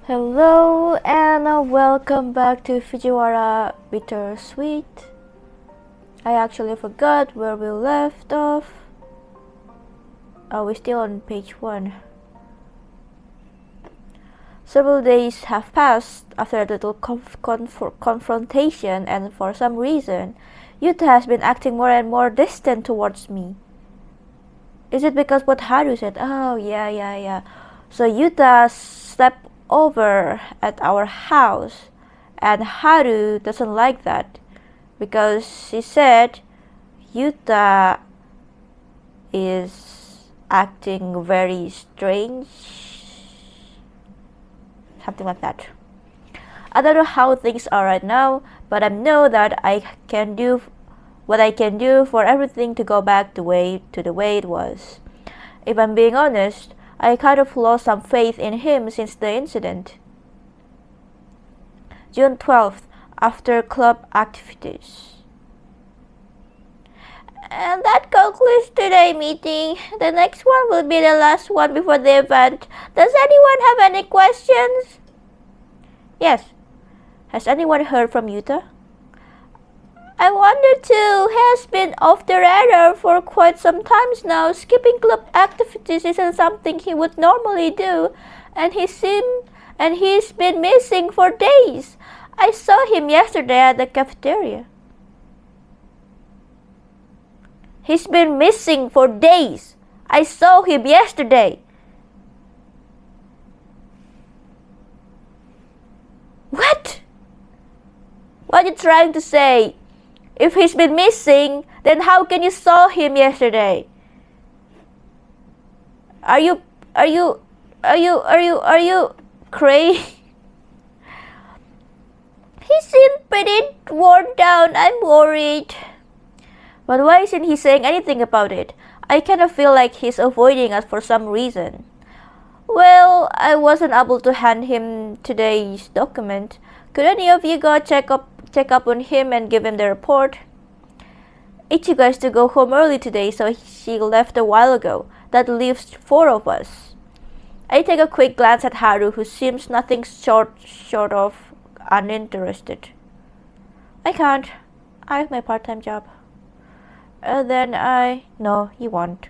Hello and welcome back to Fujiwara Bittersweet. I actually forgot where we left off. Oh, we're still on page 1. Several days have passed after a little confrontation, and for some reason, Yuta has been acting more and more distant towards me. Is it because what Haru said? Oh, yeah. So Yuta slept over at our house, and Haru doesn't like that because she said Yuta is acting very strange, something like that. I don't know how things are right now, but I know that I can do what I can do for everything to go back the way it was. If I'm being honest, I kind of lost some faith in him since the incident. June 12th, after club activities. And that concludes today's meeting. The next one will be the last one before the event. Does anyone have any questions? Yes. Has anyone heard from Yuta? I wonder too. He has been off the radar for quite some times now. Skipping club activities isn't something he would normally do, and he's been missing for days. I saw him yesterday at the cafeteria. He's been missing for days. I saw him yesterday. What? What are you trying to say? If he's been missing, then how can you saw him yesterday? Are you crazy? He seemed pretty worn down. I'm worried. But why isn't he saying anything about it? I kind of feel like he's avoiding us for some reason. Well, I wasn't able to hand him today's document. Could any of you go check up on him and give him the report? Ichigo has to go home early today, so she left a while ago. That leaves 4 of us. I take a quick glance at Haru, who seems nothing short of uninterested. I can't. I have my part-time job. No, you won't.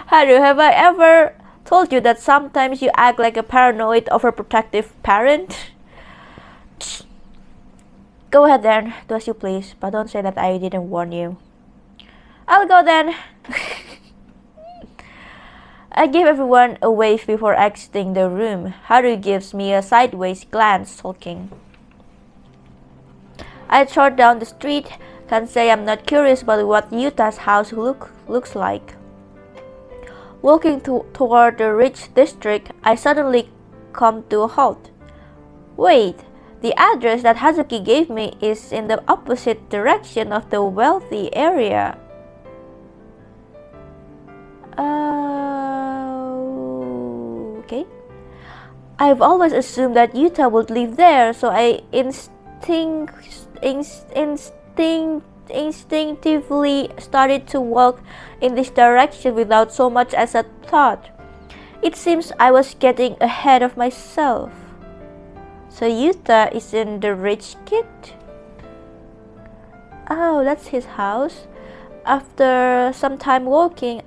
Haru, have I ever told you that sometimes you act like a paranoid, overprotective parent? Go ahead then, do as you please, but don't say that I didn't warn you. I'll go then. I give everyone a wave before exiting the room. Haru gives me a sideways glance, sulking. I trot down the street. Can't say I'm not curious about what Yuta's house looks like. Walking toward the rich district, I suddenly come to a halt. Wait, the address that Hazuki gave me is in the opposite direction of the wealthy area. Okay. I've always assumed that Yuta would live there, so I instinctively started to walk in this direction without so much as a thought. It seems I was getting ahead of myself. So Yuta is in the rich kid? Oh, that's his house. After some time walking,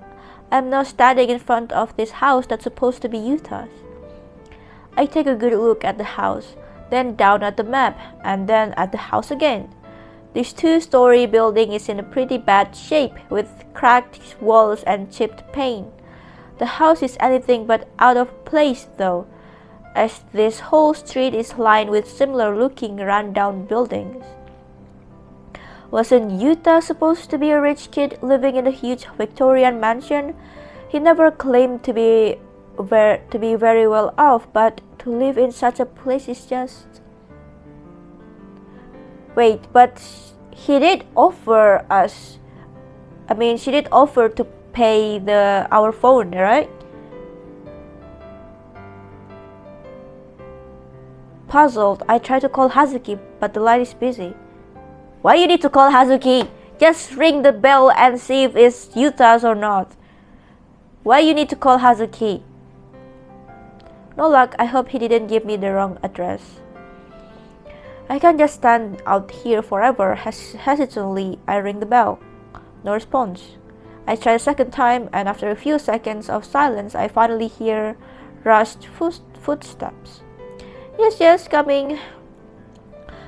I'm now standing in front of this house that's supposed to be Yuta's. I take a good look at the house, then down at the map, and then at the house again. This 2-story building is in a pretty bad shape, with cracked walls and chipped paint. The house is anything but out of place though, as this whole street is lined with similar-looking run-down buildings. Wasn't Yuta supposed to be a rich kid living in a huge Victorian mansion? He never claimed to be very well off, but to live in such a place is just... Wait, but she did offer to pay our phone, right? Puzzled, I try to call Hazuki, but the line is busy. Why you need to call Hazuki? Just ring the bell and see if it's Yuta's or not. Why you need to call Hazuki? No luck. I hope he didn't give me the wrong address. I can't just stand out here forever. Hesitantly, I ring the bell. No response. I try a second time, and after a few seconds of silence, I finally hear rushed footsteps. Yes, yes, coming.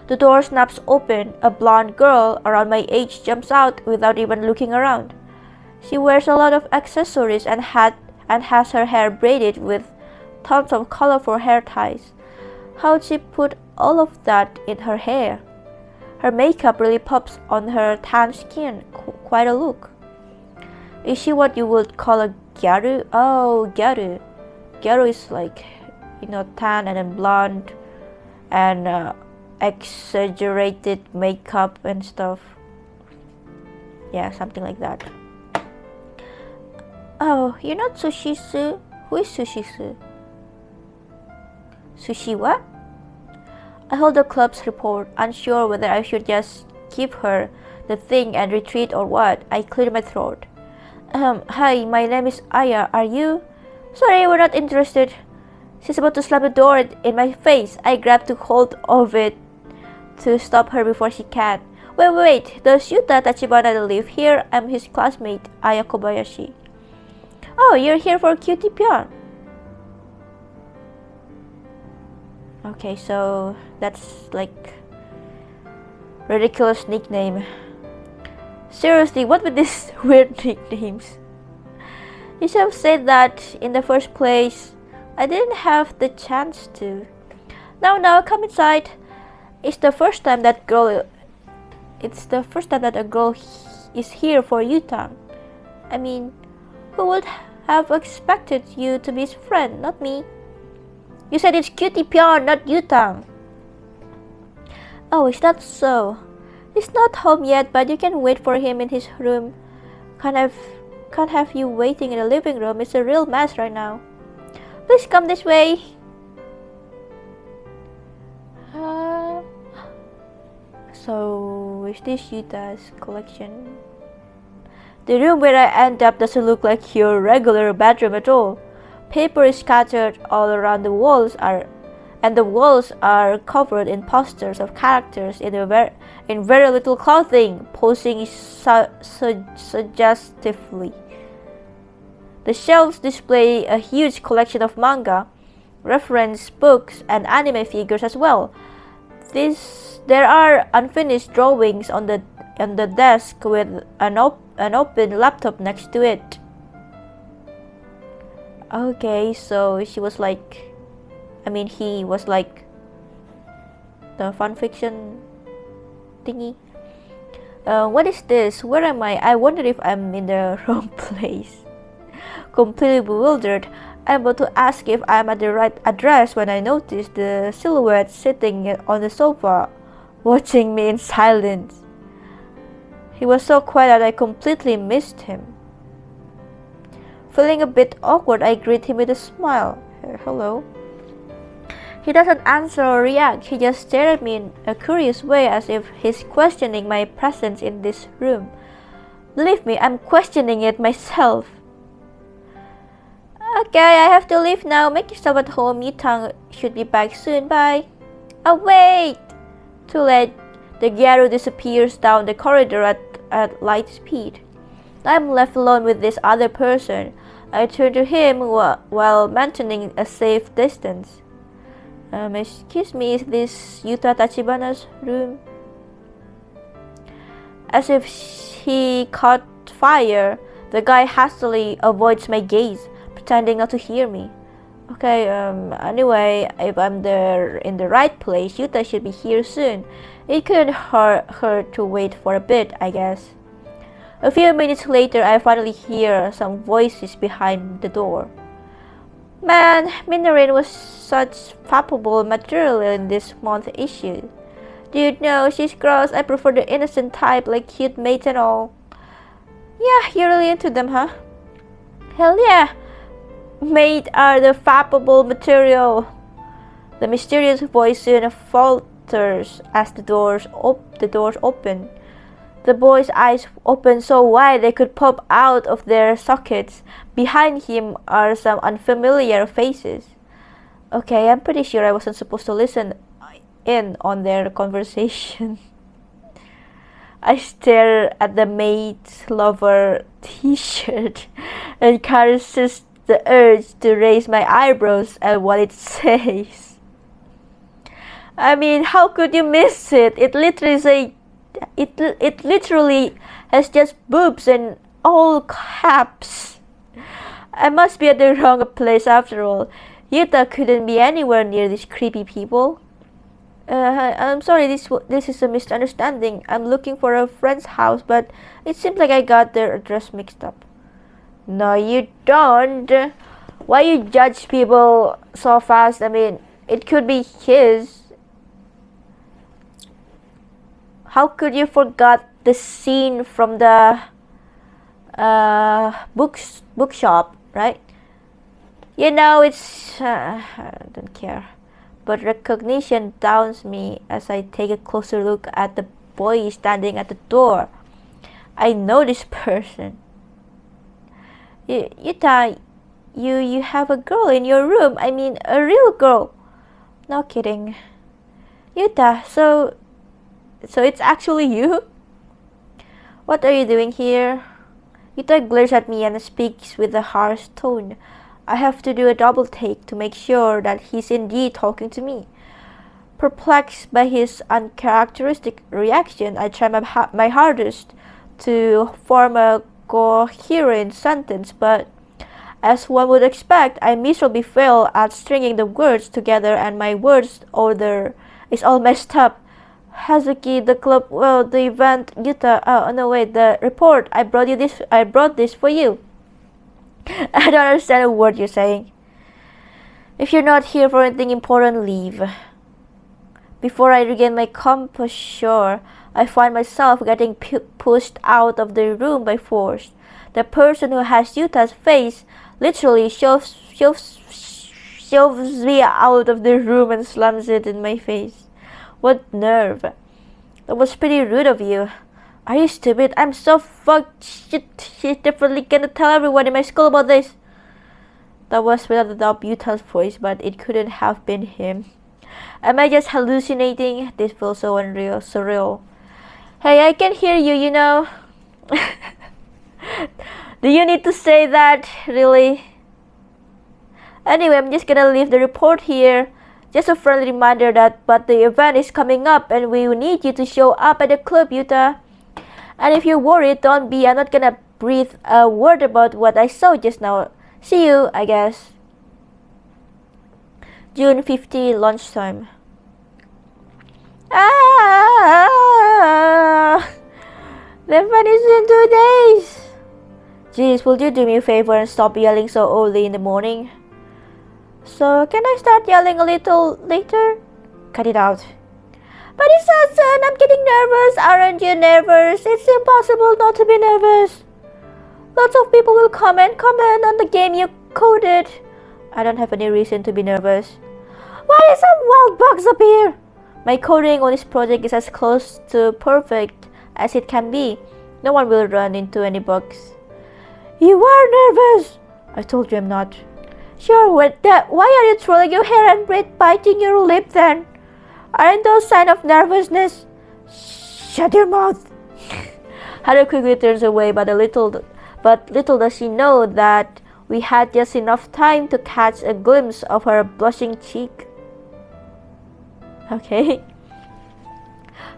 The door snaps open. A blonde girl around my age jumps out without even looking around. She wears a lot of accessories and has her hair braided with tons of colorful hair ties. How'd she put all of that in her hair? Her makeup really pops on her tan skin. Quite a look. Is she what you would call a gyaru? Oh, gyaru. Gyaru is like, tan and then blonde and exaggerated makeup and stuff. Yeah, something like that. Oh, you're not Sushisu? Who is Sushisu? Sushi what? I hold the club's report, unsure whether I should just give her the thing and retreat or what. I clear my throat. Hi, my name is Aya. Are you? Sorry, we're not interested. She's about to slam the door in my face. I grab to hold of it to stop her before she can. Wait, does Yuta Tachibana live here? I'm his classmate, Aya Kobayashi. Oh, you're here for Cutie Pion. Okay, so that's like ridiculous nickname. Seriously, what with these weird nicknames? You should have said that in the first place. I didn't have the chance to. Now, come inside. It's the first time that a girl is here for Yuta. I mean, who would have expected you to be his friend, not me? You said it's Cutie Pion, not Yuta. Oh, is that so? He's not home yet, but you can wait for him in his room. Can't have you waiting in the living room. It's a real mess right now. Please come this way. So, is this Yuta's collection? The room where I end up doesn't look like your regular bedroom at all. Paper is scattered all around the walls, and the walls are covered in posters of characters in very little clothing, posing suggestively. The shelves display a huge collection of manga, reference books, and anime figures as well. There are unfinished drawings on the desk with an open laptop next to it. Okay, so he was like the fanfiction thingy. What is this? Where am I? I wonder if I'm in the wrong place. Completely bewildered, I'm about to ask if I'm at the right address when I notice the silhouette sitting on the sofa, watching me in silence. He was so quiet that I completely missed him. Feeling a bit awkward, I greet him with a smile. Hello. He doesn't answer or react. He just stared at me in a curious way as if he's questioning my presence in this room. Believe me, I'm questioning it myself. Okay, I have to leave now. Make yourself at home. Yutang should be back soon. Bye. Oh, wait! Too late. The Gyaru disappears down the corridor at light speed. I'm left alone with this other person. I turn to him while maintaining a safe distance. Excuse me, is this Yuta Tachibana's room? As if he caught fire, the guy hastily avoids my gaze, pretending not to hear me. Okay, anyway, if I'm in the right place, Yuta should be here soon. It couldn't hurt to wait for a bit, I guess. A few minutes later, I finally hear some voices behind the door. Man, Minorin was such palpable material in this month's issue. Dude, no, she's gross. I prefer the innocent type, like cute mates and all. Yeah, you're really into them, huh? Hell yeah! Mate are the palpable material. The mysterious voice soon falters as the doors open. The boy's eyes open so wide they could pop out of their sockets. Behind him are some unfamiliar faces. Okay, I'm pretty sure I wasn't supposed to listen in on their conversation. I stare at the maid's lover t-shirt and resist the urge to raise my eyebrows at what it says. I mean, how could you miss it? It literally has just boobs and all caps. I must be at the wrong place after all. Yuta couldn't be anywhere near these creepy people. I'm sorry, this is a misunderstanding. I'm looking for a friend's house, but it seems like I got their address mixed up. No, you don't. Why you judge people so fast? I mean, it could be his. How could you forget the scene from the bookshop, right? You know, I don't care. But recognition downs me as I take a closer look at the boy standing at the door. I know this person. Yuta, you have a girl in your room. I mean, a real girl. No kidding. Yuta, so it's actually you? What are you doing here? Yuta glares at me and speaks with a harsh tone. I have to do a double take to make sure that he's indeed talking to me. Perplexed by his uncharacteristic reaction, I try my hardest to form a coherent sentence, but as one would expect, I miserably fail at stringing the words together and my words order is all messed up. Hazuki, the club, well, the event, Yuta, oh no wait, the report, I brought this for you. I don't understand a word you're saying. If you're not here for anything important, leave. Before I regain my composure, I find myself getting pushed out of the room by force. The person who has Yuta's face literally shoves me out of the room and slams it in my face. What nerve. That was pretty rude of you. Are you stupid? I'm so fucked. Shit, she's definitely gonna tell everyone in my school about this. That was without a doubt Yuta's voice, but it couldn't have been him. Am I just hallucinating? This feels so unreal, surreal. Hey, I can hear you, you know. Do you need to say that, really? Anyway, I'm just gonna leave the report here. Just a friendly reminder but the event is coming up and we will need you to show up at the club, Yuta. And if you're worried, don't be. I'm not gonna breathe a word about what I saw just now. See you, I guess. June 50, lunchtime. The event is in 2 days. Jeez, will you do me a favor and stop yelling so early in the morning? So, can I start yelling a little later? Cut it out. But it's Hassan, I'm getting nervous. Aren't you nervous? It's impossible not to be nervous. Lots of people will comment on the game you coded. I don't have any reason to be nervous. Why did some wild bugs appear? My coding on this project is as close to perfect as it can be. No one will run into any bugs. You are nervous. I told you I'm not. Sure, why are you twirling your hair and biting your lip then? Aren't those signs of nervousness? Shut your mouth. Haru quickly turns away, but little does she know that we had just enough time to catch a glimpse of her blushing cheek. Okay.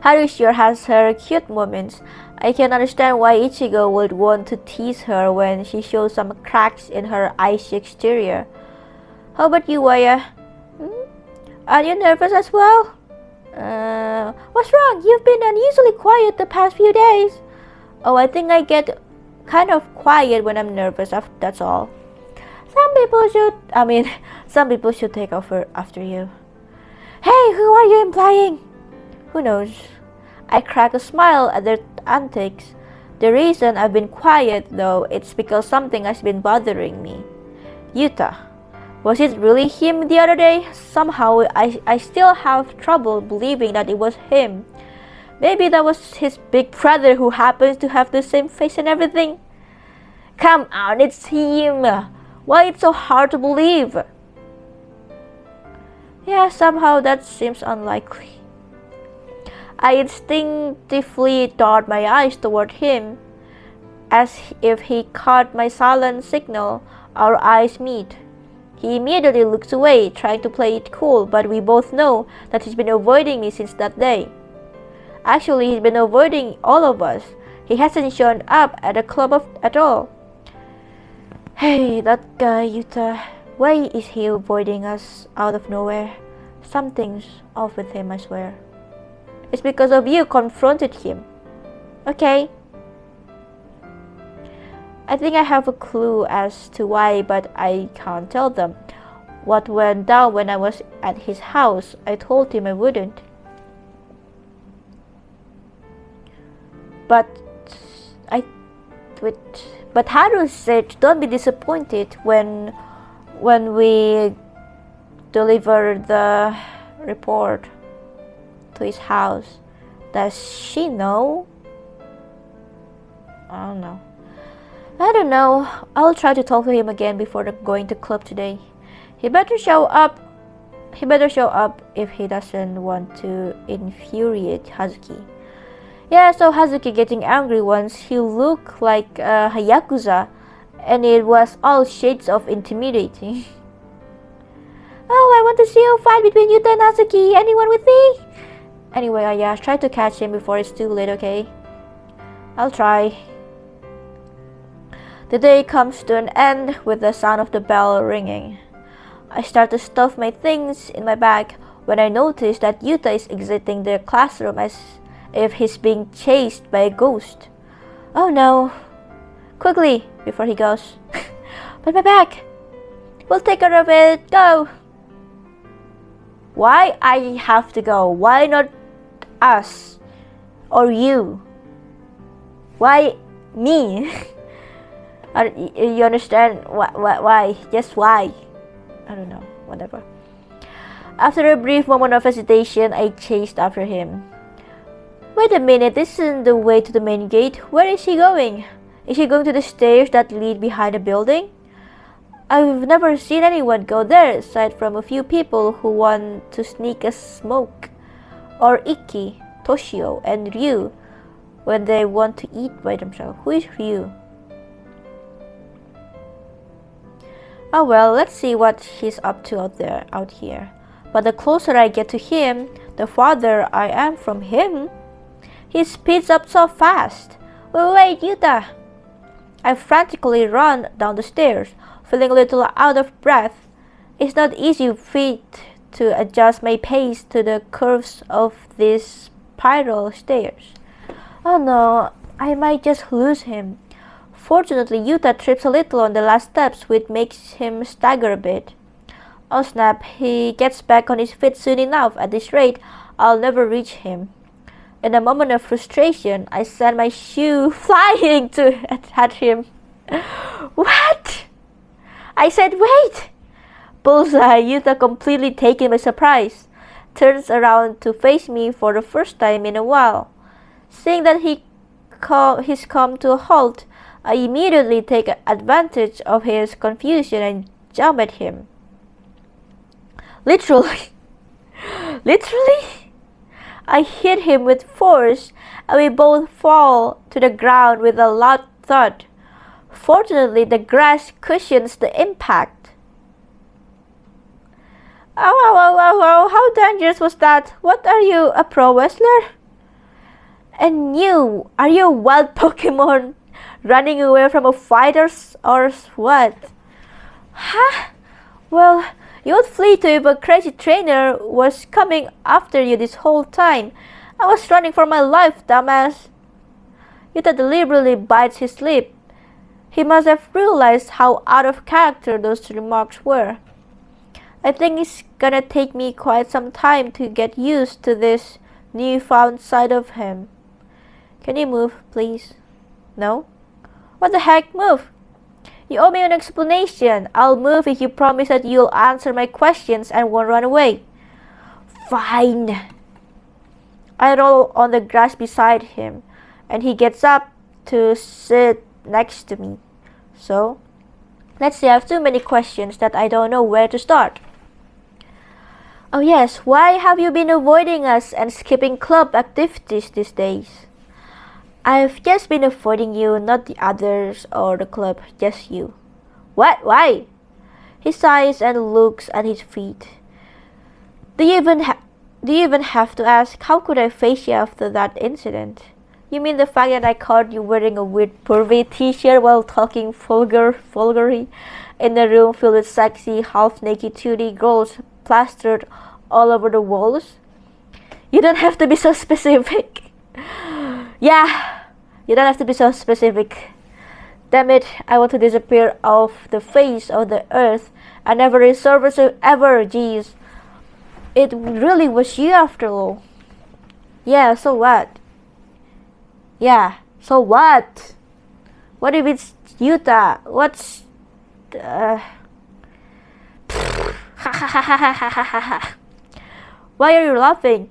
Haru sure has her cute moments. I can understand why Ichigo would want to tease her when she shows some cracks in her icy exterior. How about you, Waya? Are you nervous as well? What's wrong? You've been unusually quiet the past few days. Oh, I think I get kind of quiet when I'm nervous, that's all. Some people should take over after you. Hey, who are you implying? Who knows? I crack a smile at their antics. The reason I've been quiet, though, it's because something has been bothering me. Yuta. Was it really him the other day? Somehow, I still have trouble believing that it was him. Maybe that was his big brother who happens to have the same face and everything. Come on, it's him. Why it's so hard to believe? Yeah, somehow that seems unlikely. I instinctively turned my eyes toward him, as if he caught my silent signal. Our eyes meet. He immediately looks away, trying to play it cool, but we both know that he's been avoiding me since that day. Actually, he's been avoiding all of us. He hasn't shown up at the at all. Hey, that guy, Yuta. Why is he avoiding us out of nowhere? Something's off with him, I swear. It's because of you confronted him. Okay. I think I have a clue as to why, but I can't tell them what went down when I was at his house. I told him I wouldn't. But Haru said, "Don't be disappointed when we deliver the report to his house." Does she know? I don't know. I'll try to talk to him again before going to club today. He better show up. If he doesn't want to infuriate Hazuki. Yeah, so Hazuki getting angry once he looked like a Yakuza, and it was all shades of intimidating. Oh, I want to see a fight between Yuta and Hazuki. Anyone with me? Anyway, yeah, try to catch him before it's too late, okay? I'll try. The day comes to an end with the sound of the bell ringing. I start to stuff my things in my bag when I notice that Yuta is exiting the classroom as if he's being chased by a ghost. Oh no. Quickly, before he goes. But my bag! We'll take care of it. Go! Why I have to go? Why not us? Or you? Why me? You understand why? Just why? I don't know. Whatever. After a brief moment of hesitation, I chased after him. Wait a minute, this isn't the way to the main gate. Where is he going? Is he going to the stairs that lead behind the building? I've never seen anyone go there, aside from a few people who want to sneak a smoke. Or Ikki, Toshio, and Ryu when they want to eat by themselves. Who is Ryu? Oh well, let's see what he's up to out here. But the closer I get to him, the farther I am from him. He speeds up so fast. Wait, Yuta! I frantically run down the stairs, feeling a little out of breath. It's not easy feat to adjust my pace to the curves of these spiral stairs. Oh no, I might just lose him. Fortunately, Yuta trips a little on the last steps, which makes him stagger a bit. Oh snap, he gets back on his feet soon enough. At this rate, I'll never reach him. In a moment of frustration, I sent my shoe flying at him. What? I said, wait! Bullseye, Yuta, completely taken by surprise, turns around to face me for the first time in a while. Seeing that he's come to a halt, I immediately take advantage of his confusion and jump at him. Literally. I hit him with force, and we both fall to the ground with a loud thud. Fortunately, the grass cushions the impact. Oh, how dangerous was that? What are you, a pro wrestler? And you, are you a wild Pokemon running away from a fighter or what? Huh? Well, you would flee to if a crazy trainer was coming after you this whole time. I was running for my life, dumbass. Yuta deliberately bites his lip. He must have realized how out of character those remarks were. I think it's gonna take me quite some time to get used to this newfound side of him. Can you move, please? No? What the heck? Move! You owe me an explanation. I'll move if you promise that you'll answer my questions and won't run away. Fine. I roll on the grass beside him, and he gets up to sit next to me. So, let's say I have too many questions that I don't know where to start. Oh yes, why have you been avoiding us and skipping club activities these days? I've just been avoiding you, not the others or the club, just you. What? Why? He sighs and looks at his feet. Do you even have to ask? How could I face you after that incident? You mean the fact that I caught you wearing a weird pervy t-shirt while talking vulgarly in a room filled with sexy, half-naked 2D girls plastered all over the walls? You don't have to be so specific. Yeah, you don't have to be so specific. Damn it, I want to disappear off the face of the earth and never resurface ever, jeez. It really was you after all. Yeah, so what? Yeah, so what? What if it's Utah? What's... Why are you laughing?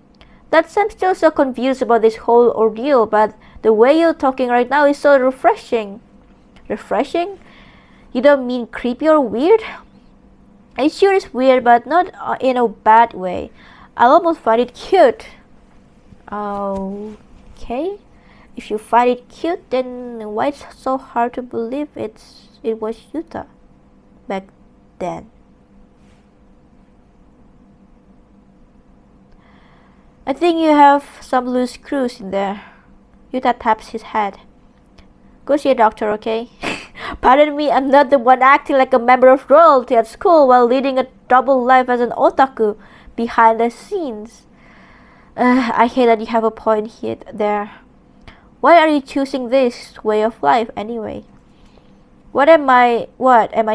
That's I'm still so confused about this whole ordeal, but the way you're talking right now is so refreshing. Refreshing? You don't mean creepy or weird? It sure is weird, but not in a bad way. I'll almost find it cute. Okay. If you find it cute, then why it's so hard to believe it was Utah back then? I think you have some loose screws in there. Utah taps his head. Go see a doctor, okay? Pardon me, I'm not the one acting like a member of royalty at school while leading a double life as an otaku behind the scenes. I hate that you have a point here there. Why are you choosing this way of life anyway? What am I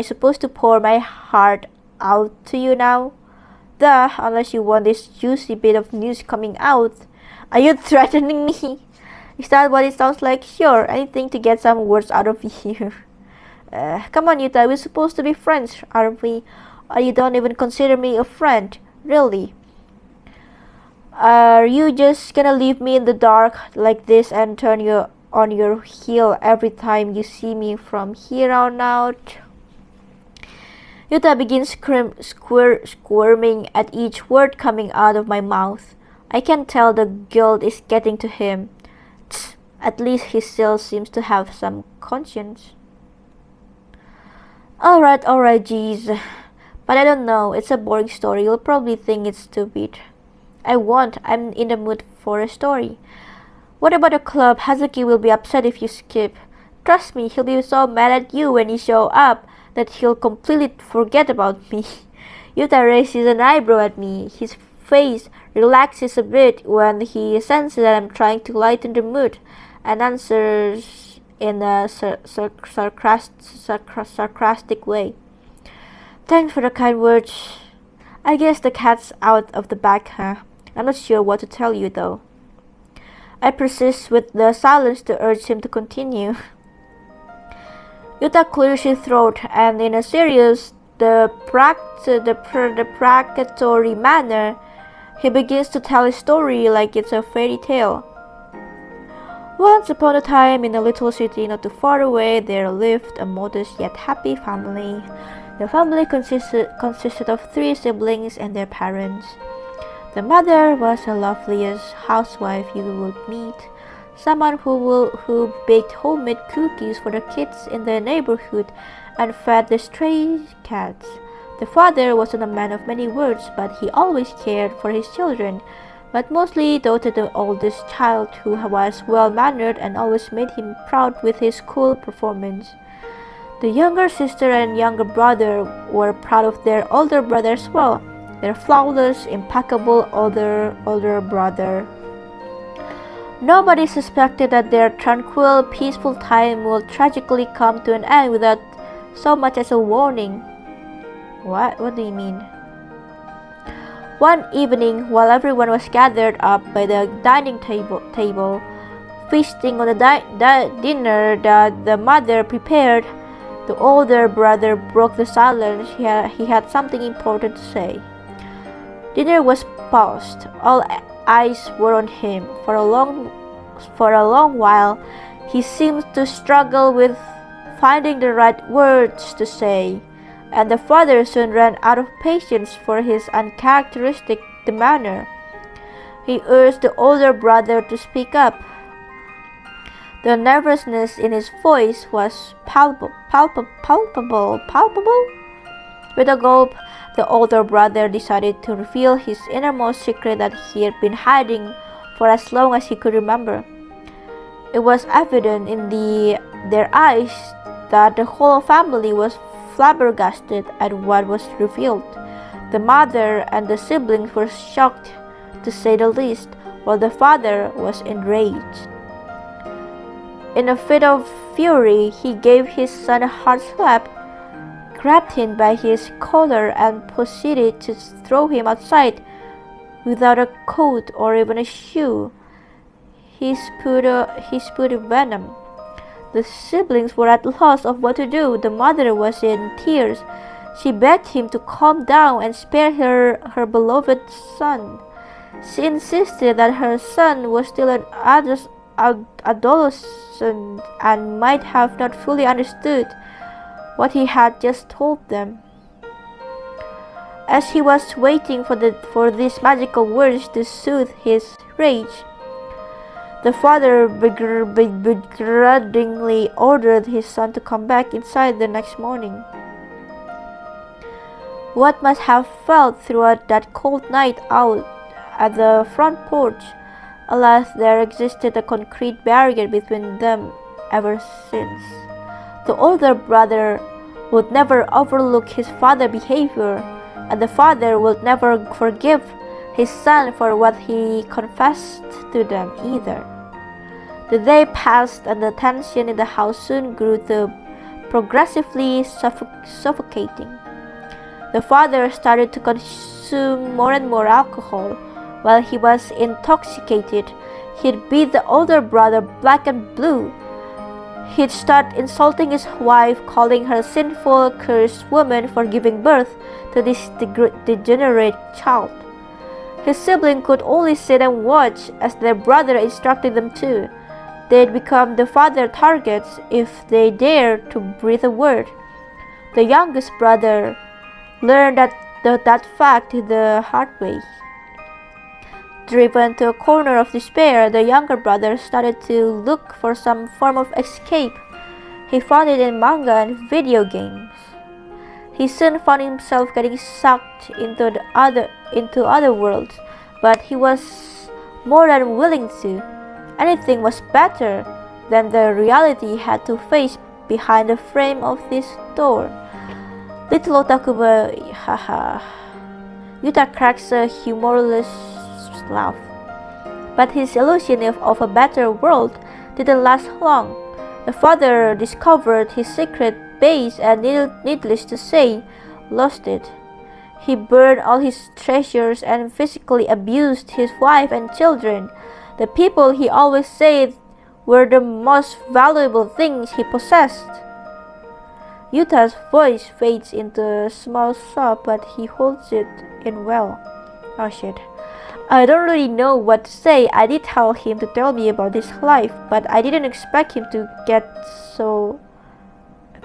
supposed to pour my heart out to you now? Duh, unless you want this juicy bit of news coming out. Are you threatening me? Is that what it sounds like? Sure, anything to get some words out of you. Come on, Yuta, we're supposed to be friends, aren't we? Or you don't even consider me a friend, really? Are you just gonna leave me in the dark like this and turn on your heel every time you see me from here on out? Yuta begins squirming at each word coming out of my mouth. I can tell the guilt is getting to him. Tsk, at least he still seems to have some conscience. Alright, geez. But I don't know, it's a boring story. You'll probably think it's stupid. I won't. I'm in the mood for a story. What about the club? Hazuki will be upset if you skip. Trust me, he'll be so mad at you when you show up that he'll completely forget about me. Yuta raises an eyebrow at me. His face relaxes a bit when he senses that I'm trying to lighten the mood and answers in a sarcastic way. Thanks for the kind words. I guess the cat's out of the bag, huh? I'm not sure what to tell you, though. I persist with the silence to urge him to continue. Yuta clears his throat, and in a serious, deprecatory manner, he begins to tell his story like it's a fairy tale. Once upon a time, in a little city not too far away, there lived a modest yet happy family. The family consisted of 3 siblings and their parents. The mother was the loveliest housewife you would meet, someone who baked homemade cookies for the kids in the neighborhood and fed the stray cats. The father wasn't a man of many words, but he always cared for his children, but mostly doted the oldest child, who was well-mannered and always made him proud with his cool performance. The younger sister and younger brother were proud of their older brother as well, their flawless, impeccable older brother. Nobody suspected that their tranquil, peaceful time would tragically come to an end without so much as a warning. What do you mean? One evening, while everyone was gathered up by the dining table, feasting on the dinner that the mother prepared, the older brother broke the silence. He had something important to say. Dinner was paused. All eyes were on him. For a long while, he seemed to struggle with finding the right words to say. and the father soon ran out of patience for his uncharacteristic demeanor. He urged the older brother to speak up. The nervousness in his voice was palpable. With a gulp, the older brother decided to reveal his innermost secret that he had been hiding for as long as he could remember. It was evident in their eyes that the whole family was flabbergasted at what was revealed. The mother and the siblings were shocked, to say the least, while the father was enraged. In a fit of fury, he gave his son a hard slap, grabbed him by his collar, and proceeded to throw him outside without a coat or even a shoe. He spewed venom. The siblings were at a loss of what to do. The mother was in tears. She begged him to calm down and spare her beloved son. She insisted that her son was still an adolescent and might have not fully understood what he had just told them. As he was waiting for these magical words to soothe his rage, the father begrudgingly ordered his son to come back inside the next morning. What must have felt throughout that cold night out at the front porch? Alas, there existed a concrete barrier between them ever since. The older brother would never overlook his father's behavior, and the father would never forgive his son for what he confessed to them either. The day passed, and the tension in the house soon grew to progressively suffocating. The father started to consume more and more alcohol. While he was intoxicated, he'd beat the older brother black and blue. He'd start insulting his wife, calling her a sinful, cursed woman for giving birth to this degenerate child. His sibling could only sit and watch as their brother instructed them to. They'd become the father's targets if they dared to breathe a word. The youngest brother learned that fact the hard way. Driven to a corner of despair, the younger brother started to look for some form of escape. He found it in manga and video games. He soon found himself getting sucked into other worlds, but he was more than willing to. Anything was better than the reality he had to face behind the frame of this door. Little Otakuba, haha. Yuta cracks a humorless laugh. But his illusion of a better world didn't last long. The father discovered his secret base and, needless to say, lost it. He burned all his treasures and physically abused his wife and children, the people he always said were the most valuable things he possessed. Yuta's voice fades into a small sob, but he holds it in well. Oh shit. I don't really know what to say. I did tell him to tell me about his life, but I didn't expect him to get so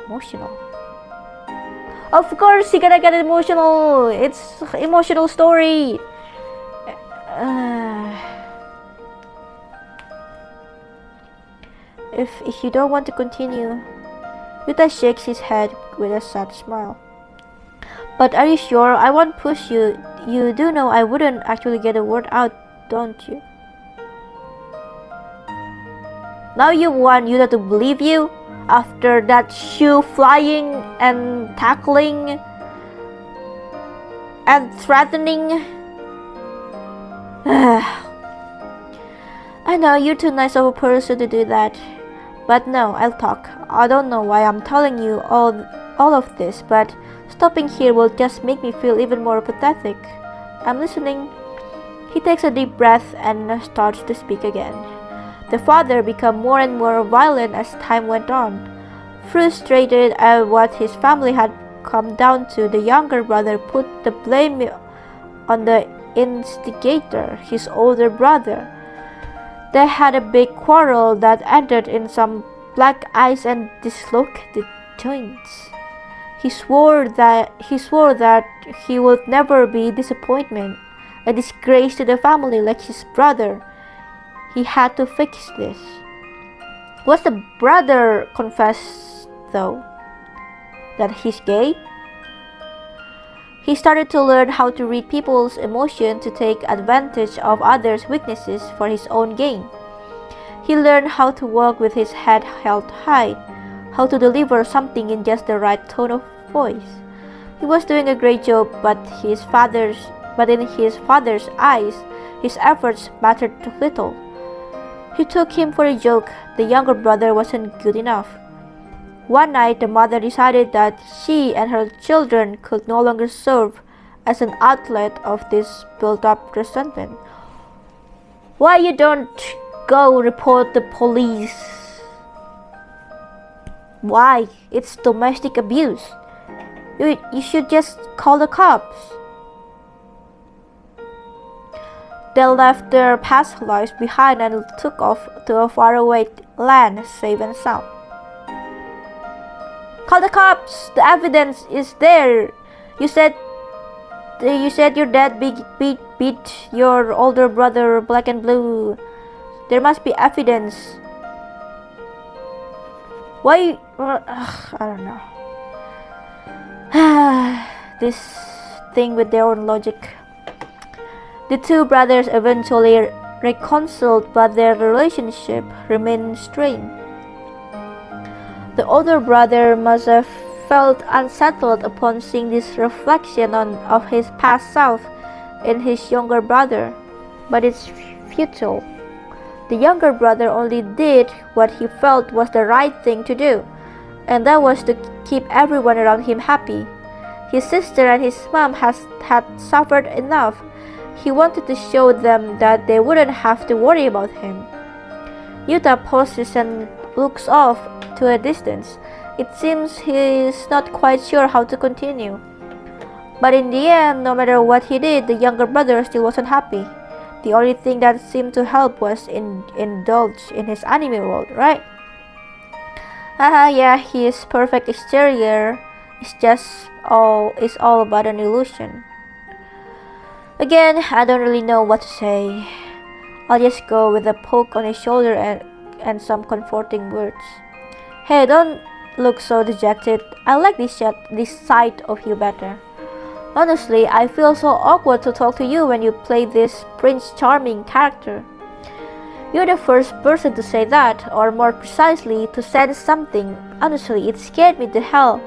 emotional. Of course he gonna get emotional. It's an emotional story. If you don't want to continue. Yuta shakes his head with a sad smile. But are you sure? I won't push you. You do know I wouldn't actually get a word out, don't you? Now you want Yuta to believe you? After that shoe flying and tackling and threatening? I know you're too nice of a person to do that. But no, I'll talk. I don't know why I'm telling you all of this, but stopping here will just make me feel even more pathetic. I'm listening. He takes a deep breath and starts to speak again. The father became more and more violent as time went on. Frustrated at what his family had come down to, the younger brother put the blame on the instigator, his older brother. They had a big quarrel that ended in some black eyes and dislocated joints. He swore that he would never be disappointment, a disgrace to the family like his brother. He had to fix this. Was the brother confessed though that he's gay? He started to learn how to read people's emotion to take advantage of others' weaknesses for his own gain. He learned how to walk with his head held high, how to deliver something in just the right tone of voice. He was doing a great job, but in his father's eyes, his efforts mattered little. He took him for a joke. The younger brother wasn't good enough. One night, the mother decided that she and her children could no longer serve as an outlet of this built-up resentment. Why you don't go report the police? Why? It's domestic abuse. You should just call the cops. They left their past lives behind and took off to a faraway land, safe and sound. Call the cops! The evidence is there. You said your dad beat your older brother black and blue. There must be evidence. Why? I don't know. This thing with their own logic. The two brothers eventually reconciled, but their relationship remained strained. The older brother must have felt unsettled upon seeing this reflection of his past self in his younger brother, but it's futile. The younger brother only did what he felt was the right thing to do, and that was to keep everyone around him happy. His sister and his mom had suffered enough. He wanted to show them that they wouldn't have to worry about him. Yuta pauses and looks off to a distance. It seems he is not quite sure how to continue. But in the end, no matter what he did, the younger brother still wasn't happy. The only thing that seemed to help was indulge in his anime world, right? Yeah, his perfect exterior is all but an illusion. Again, I don't really know what to say. I'll just go with a poke on his shoulder and some comforting words. Hey, don't look so dejected. I like this side of you better. Honestly, I feel so awkward to talk to you when you play this Prince Charming character. You're the first person to say that, or more precisely, to sense something. Honestly, it scared me the hell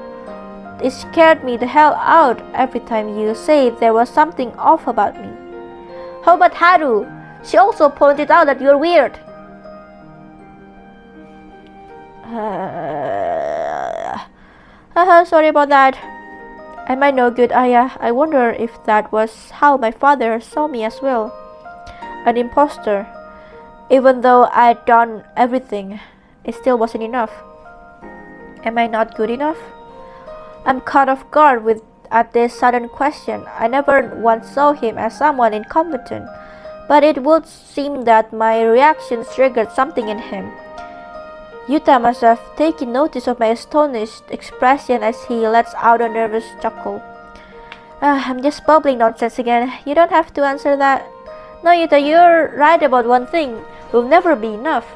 out every time you say there was something off about me. How about Haru? She also pointed out that you're weird. Sorry about that. Am I no good, Aya? I wonder if that was how my father saw me as well. An imposter. Even though I'd done everything, it still wasn't enough. Am I not good enough? I'm caught off guard at this sudden question. I never once saw him as someone incompetent, but it would seem that my reactions triggered something in him. Yuta must have taken notice of my astonished expression as he lets out a nervous chuckle. I'm just bubbling nonsense again. You don't have to answer that. No, Yuta, you're right about one thing. We'll never be enough.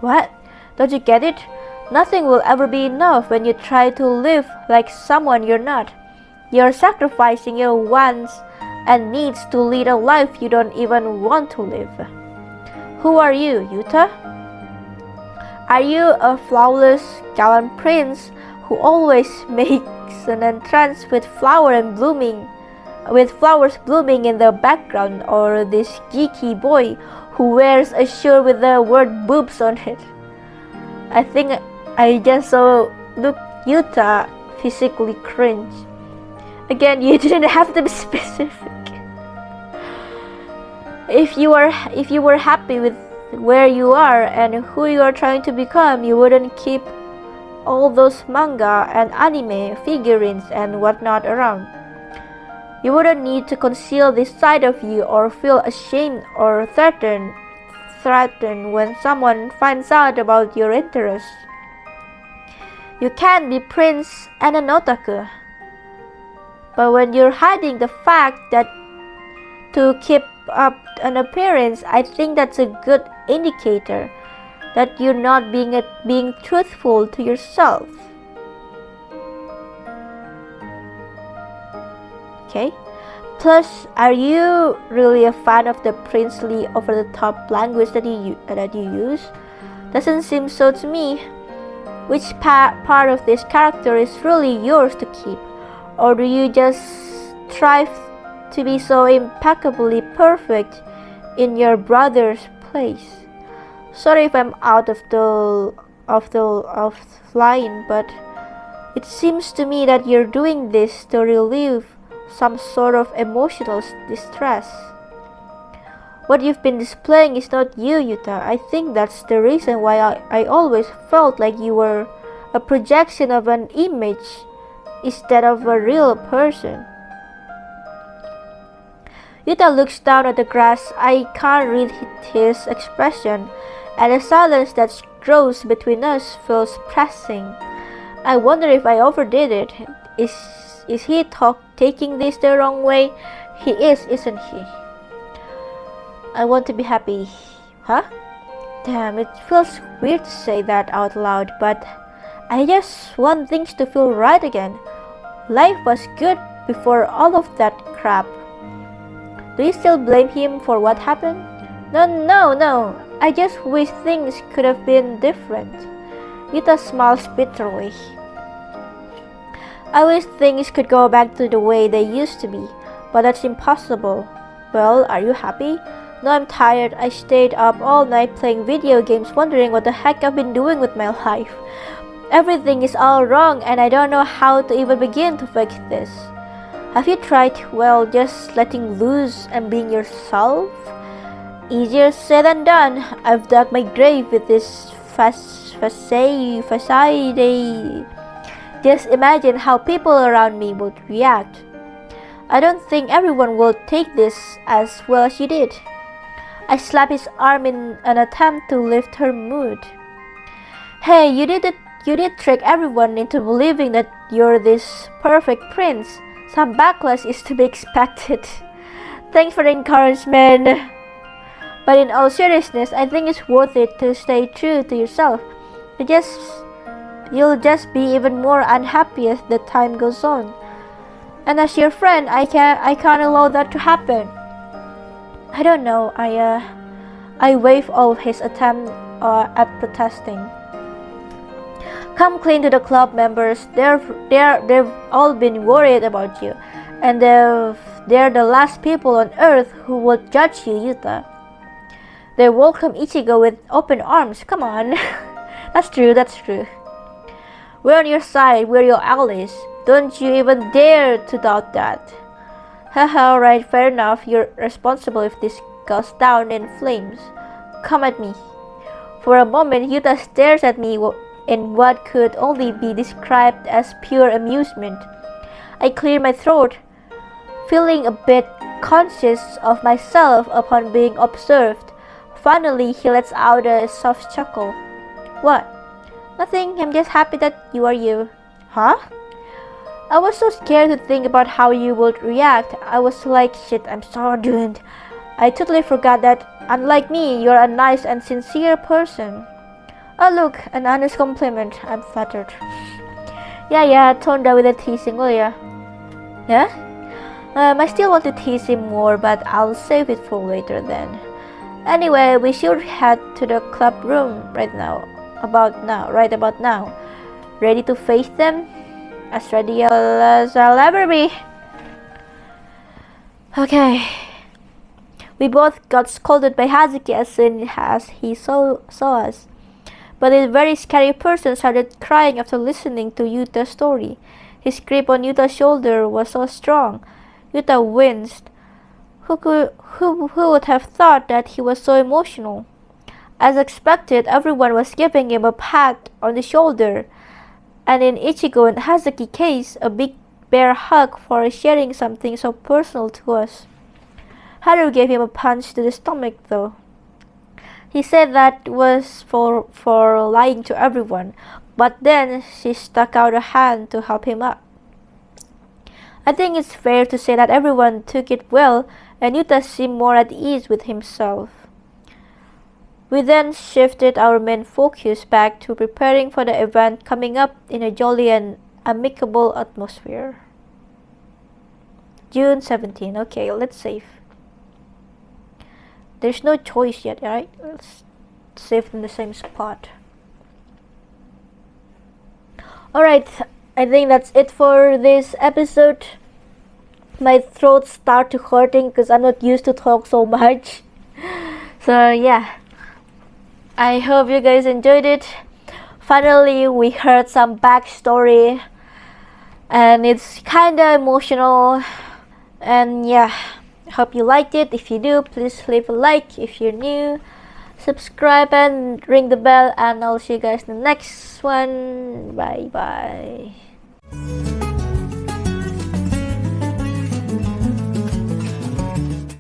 What? Don't you get it? Nothing will ever be enough when you try to live like someone you're not. You're sacrificing your wants and needs to lead a life you don't even want to live. Who are you, Yuta? Are you a flawless, gallant prince who always makes an entrance with flowers blooming in the background, or this geeky boy who wears a shirt with the word boobs on it? I think I just saw Yuta physically cringe. Again, you didn't have to be specific. If you were happy with where you are and who you are trying to become, you wouldn't keep all those manga and anime figurines and whatnot around. You wouldn't need to conceal this side of you or feel ashamed or threatened when someone finds out about your interests. You can't be prince and an otaku. But when you're hiding the fact that to keep up an appearance, I think that's a good indicator that you're not being truthful to yourself. Okay? Plus, are you really a fan of the princely over-the-top language that you use? Doesn't seem so to me. Which part of this character is really yours to keep? Or do you just strive to be so impeccably perfect in your brother's place? Sorry if I'm out of line, but it seems to me that you're doing this to relieve some sort of emotional distress. What you've been displaying is not you, Yuta. I think that's the reason why I always felt like you were a projection of an image instead of a real person. Yuta looks down at the grass. I can't read his expression, and the silence that grows between us feels pressing. I wonder if I overdid it. Is he taking this the wrong way? He is, isn't he? I want to be happy. Huh? Damn, it feels weird to say that out loud, but I just want things to feel right again. Life was good before all of that crap. Do you still blame him for what happened? No. I just wish things could have been different. Yuta smiles bitterly. I wish things could go back to the way they used to be, but that's impossible. Well, are you happy? No, I'm tired. I stayed up all night playing video games wondering what the heck I've been doing with my life. Everything is all wrong and I don't know how to even begin to fix this. Have you tried, just letting loose and being yourself? Easier said than done. I've dug my grave with this facade. Just imagine how people around me would react. I don't think everyone will take this as well as you did. I slapped his arm in an attempt to lift her mood. Hey, you did trick everyone into believing that you're this perfect prince. Some backlash is to be expected. Thanks for the encouragement. But in all seriousness, I think it's worth it to stay true to yourself. You'll just be even more unhappy as the time goes on. And as your friend, I can't allow that to happen. I don't know. I wave off his attempt at protesting. Come clean to the club members. They've all been worried about you, and they're the last people on earth who will judge you, Yuta. They welcome Ichigo with open arms. Come on. That's true. We're on your side. We're your allies. Don't you even dare to doubt that. Haha, alright, fair enough. You're responsible if this goes down in flames. Come at me. For a moment, Yuta stares at me in what could only be described as pure amusement. I clear my throat, feeling a bit conscious of myself upon being observed. Finally, he lets out a soft chuckle. What? Nothing, I'm just happy that you are you. Huh? I was so scared to think about how you would react. I was like, shit, I'm so doomed. I totally forgot that, unlike me, you're a nice and sincere person. Oh look, an honest compliment. I'm flattered. Yeah, toned down with the teasing, will ya? Yeah? I still want to tease him more, but I'll save it for later then. Anyway, we should head to the club room right about now. Ready to face them? As ready as I'll ever be. Okay. We both got scolded by Hazuki as soon as he saw us. But this very scary person started crying after listening to Yuta's story. His grip on Yuta's shoulder was so strong. Yuta winced. Who would have thought that he was so emotional? As expected, everyone was giving him a pat on the shoulder, and in Ichigo and Hazuki case, a big bear hug for sharing something so personal to us. Haru gave him a punch to the stomach though. He said that was for lying to everyone, but then she stuck out a hand to help him up. I think it's fair to say that everyone took it well, and Yuta seemed more at ease with himself. We then shifted our main focus back to preparing for the event coming up in a jolly and amicable atmosphere. June 17. Okay, let's save. There's no choice yet, right? Let's save in the same spot. Alright, I think that's it for this episode. My throat started hurting because I'm not used to talk so much. So yeah, I hope you guys enjoyed it. Finally, we heard some backstory, and it's kinda emotional. And yeah, hope you liked it. If you do, please leave a like. If you're new, subscribe and ring the bell, and I'll see you guys in the next one. Bye bye.